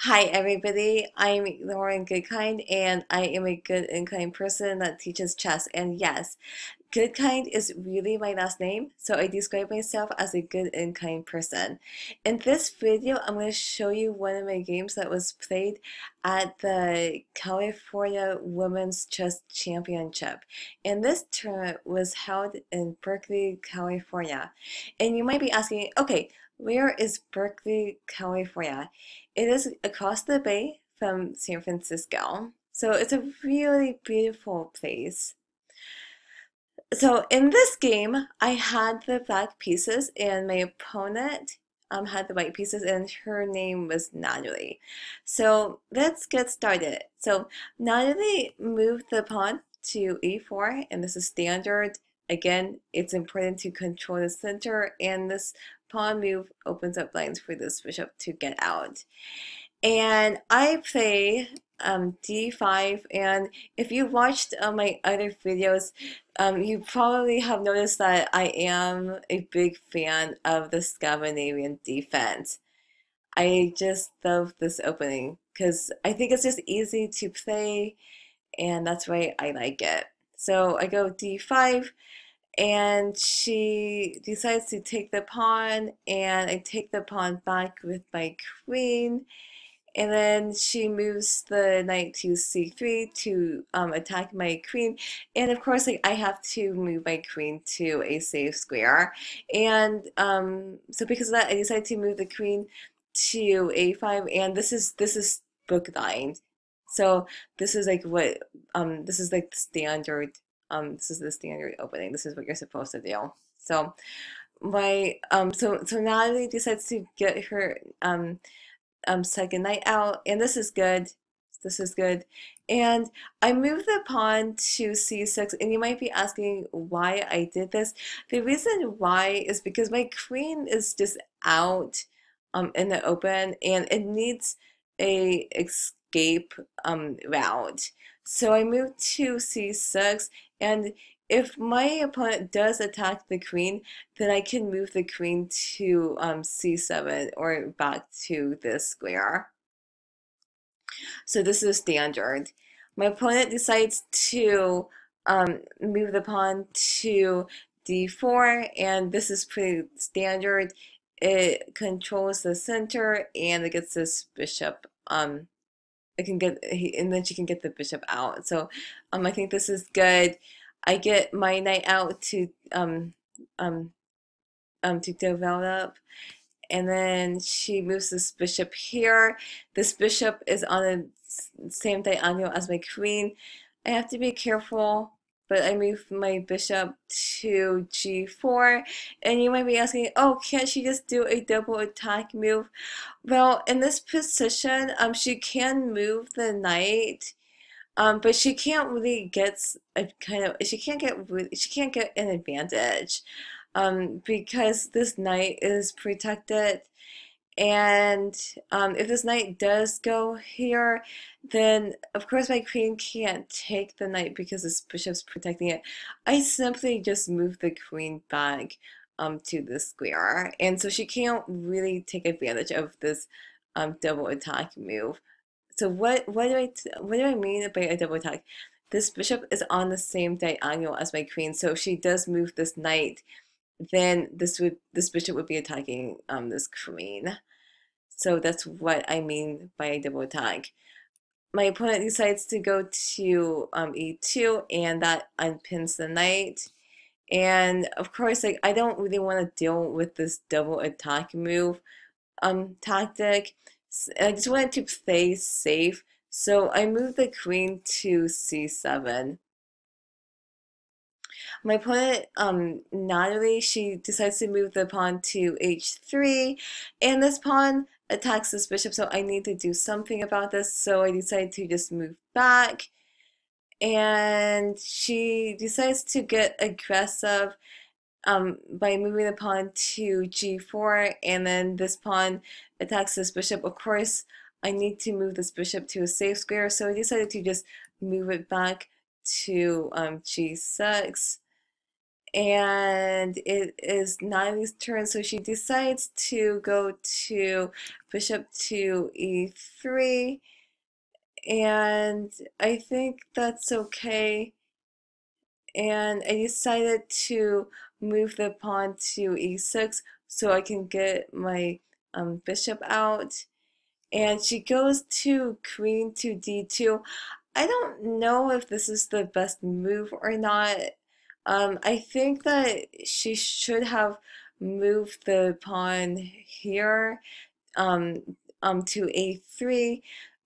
Hi everybody, I'm Lauren Goodkind and I am a good and kind person that teaches chess. And yes, Goodkind is really my last name, so I describe myself as a good and kind person. In this video, I'm going to show you one of my games that was played at the California Women's Chess Championship. And this tournament was held in Berkeley, California. And you might be asking, okay, where is Berkeley, California? It is across the bay from San Francisco. So it's a really beautiful place. So in this game, I had the black pieces and my opponent had the white pieces and her name was Natalie. So let's get started. So Natalie moved the pawn to e4 and this is standard. Again, it's important to control the center and this pawn move opens up lines for this bishop to get out. And I play d5, and if you watched my other videos, you probably have noticed that I am a big fan of the Scandinavian defense. I just love this opening because I think it's just easy to play, and that's why I like it. So I go d5, and she decides to take the pawn, and I take the pawn back with my queen. And then she moves the knight to c3 to attack my queen. And of course, like I have to move my queen to a safe square. And so because of that, I decided to move the queen to a5. And this is book lined. So this is like what this is like the standard this is the standard opening. This is what you're supposed to do. So my so Natalie decides to get her second knight out, and this is good. This is good. And I moved the pawn to c6, and you might be asking why I did this. The reason why is because my queen is just out in the open, and it needs a escape route. So I moved to c6, and if my opponent does attack the queen, then I can move the queen to c7 or back to this square. So this is standard. My opponent decides to move the pawn to d4, and this is pretty standard. It controls the center, and it gets this bishop. It can get, and then she can get the bishop out. So I think this is good. I get my knight out um, to develop, and then she moves this bishop here. This bishop is on the same diagonal as my queen. I have to be careful, but I move my bishop to g4, and you might be asking, oh, can't she just do a double attack move? Well, in this position, she can move the knight, but she can't really get a kind of she can't get an advantage, because this knight is protected, and if this knight does go here, then of course my queen can't take the knight because this bishop's protecting it. I simply just move the queen back to the square, and so she can't really take advantage of this double attack move. So what do I mean by a double attack? This bishop is on the same diagonal as my queen, so if she does move this knight, then this bishop would be attacking this queen. So that's what I mean by a double attack. My opponent decides to go to e2, and that unpins the knight. And of course, like I don't really want to deal with this double attack move tactic. I just wanted to play safe, so I moved the queen to c7. My opponent, Natalie, she decides to move the pawn to h3, and this pawn attacks this bishop, so I need to do something about this, so I decide to just move back, and she decides to get aggressive by moving the pawn to g4, and then this pawn attacks this bishop. Of course, I need to move this bishop to a safe square, so I decided to just move it back to g6. and it is Natalie's turn, so she decides to go to bishop to e3, and I think that's okay. And I decided to move the pawn to e6 so I can get my bishop out. And she goes to queen to d2. I don't know if this is the best move or not. I think that she should have moved the pawn here to a3.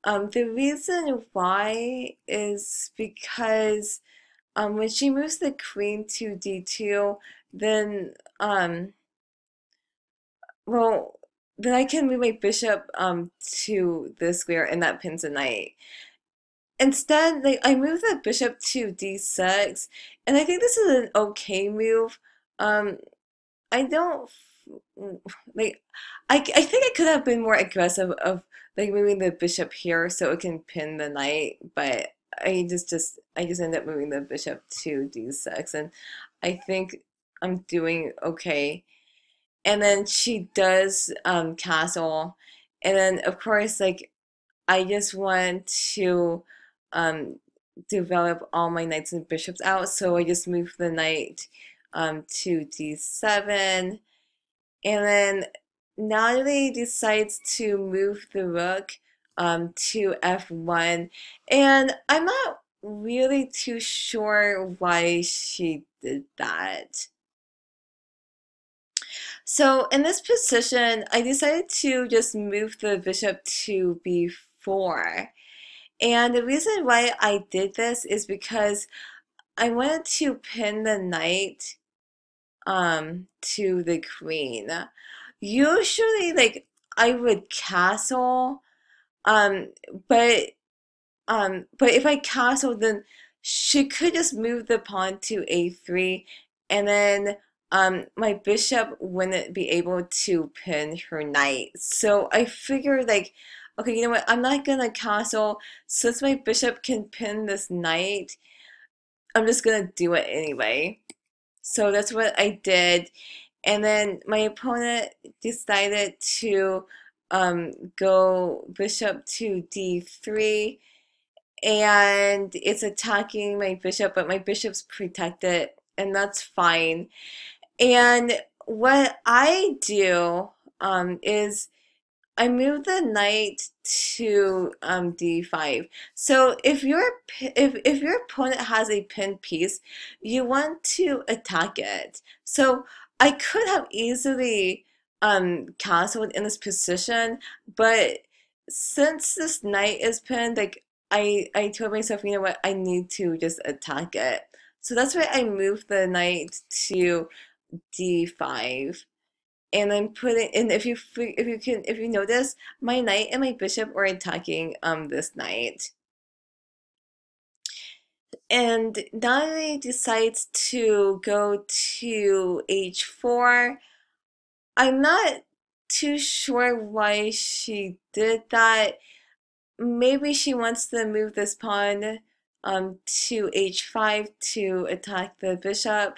The reason why is because when she moves the queen to d2, then well, then I can move my bishop to the square, and that pins a knight. Instead, like I move the bishop to d6, and I think this is an okay move. Um, I don't like. I think I could have been more aggressive of like moving the bishop here so it can pin the knight, but I just ended up moving the bishop to d6, and I think I'm doing okay. And then she does castle, and then of course like I just want to um, develop all my knights and bishops out, so I just move the knight to d7, and then Natalie decides to move the rook to f1, and I'm not really too sure why she did that. So in this position, I decided to just move the bishop to b4. And the reason why I did this is because I wanted to pin the knight to the queen. Usually, like, I would castle, um, but but if I castle, then she could just move the pawn to a3, and then my bishop wouldn't be able to pin her knight. So I figured, like, okay, you know what? I'm not gonna castle since my bishop can pin this knight. I'm just gonna do it anyway. So that's what I did. And then my opponent decided to go bishop to d3, and it's attacking my bishop, but my bishop's protected, and that's fine. And what I do is I move the knight to d5. So if your opponent has a pinned piece, you want to attack it. So I could have easily castled in this position, but since this knight is pinned, like I told myself, you know what, I need to just attack it. So that's why I moved the knight to d5. And I'm putting, and if you notice, my knight and my bishop are attacking this knight. And Natalie decides to go to h4. I'm not too sure why she did that. Maybe she wants to move this pawn to h5 to attack the bishop.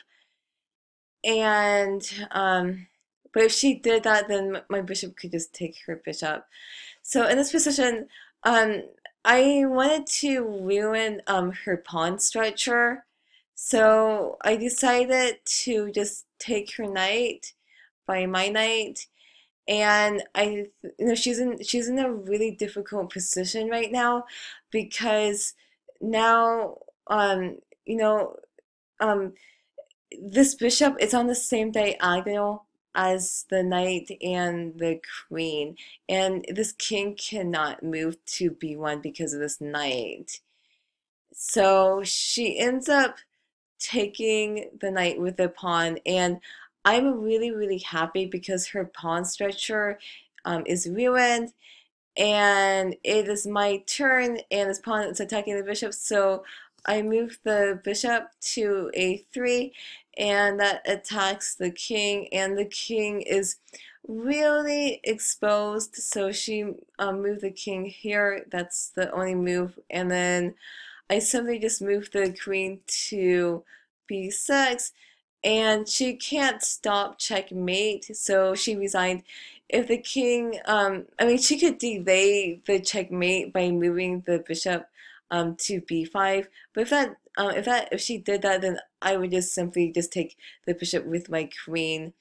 And but if she did that, then my bishop could just take her bishop. So in this position, um, I wanted to ruin her pawn structure. So I decided to just take her knight by my knight, and she's in a really difficult position right now because now you know um this bishop is on the same diagonal as the knight and the queen, and this king cannot move to b1 because of this knight. So she ends up taking the knight with the pawn, and I'm really, really happy because her pawn structure is ruined, and it is my turn, and this pawn is attacking the bishop, so I move the bishop to a3, and that attacks the king, and the king is really exposed, so she moved the king here. That's the only move, and then I simply just move the queen to b6, and she can't stop checkmate, so she resigned. If the king, I mean, she could delay the checkmate by moving the bishop to b5, but if she did that, then I would just simply just take the bishop with my queen,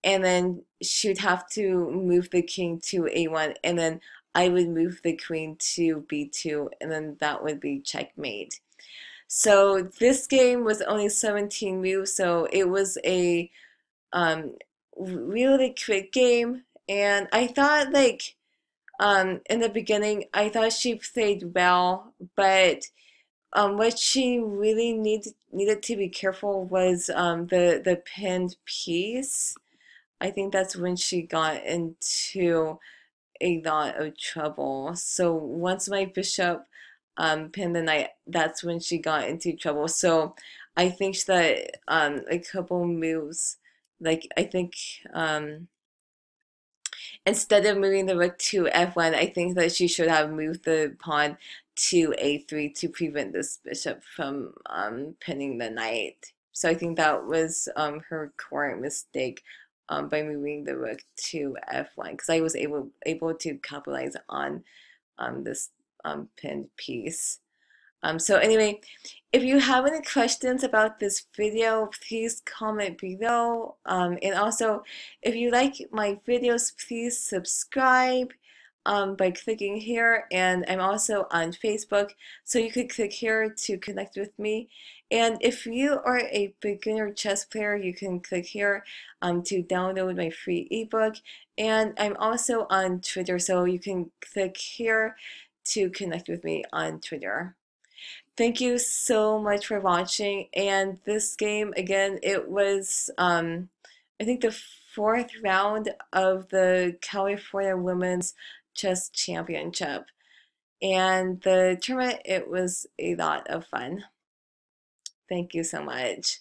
and then she would have to move the king to a1, and then I would move the queen to b2, and then that would be checkmate. So this game was only 17 moves, so it was a um, really quick game. And I thought, like, in the beginning, I thought she played well, but what she really needed to be careful was the pinned piece. I think that's when she got into a lot of trouble. So once my bishop pinned the knight, that's when she got into trouble. So I think that a couple moves, like I think instead of moving the rook to f1, I think that she should have moved the pawn to a3 to prevent this bishop from pinning the knight. So I think that was her current mistake by moving the rook to f1, because I was able to capitalize on this pinned piece. So anyway, if you have any questions about this video, please comment below. And also, if you like my videos, please subscribe by clicking here. And I'm also on Facebook, so you could click here to connect with me. And if you are a beginner chess player, you can click here to download my free ebook. And I'm also on Twitter, so you can click here to connect with me on Twitter. Thank you so much for watching. And this game, again, it was, I think, the fourth round of the California Women's Chess Championship. And the tournament, it was a lot of fun. Thank you so much.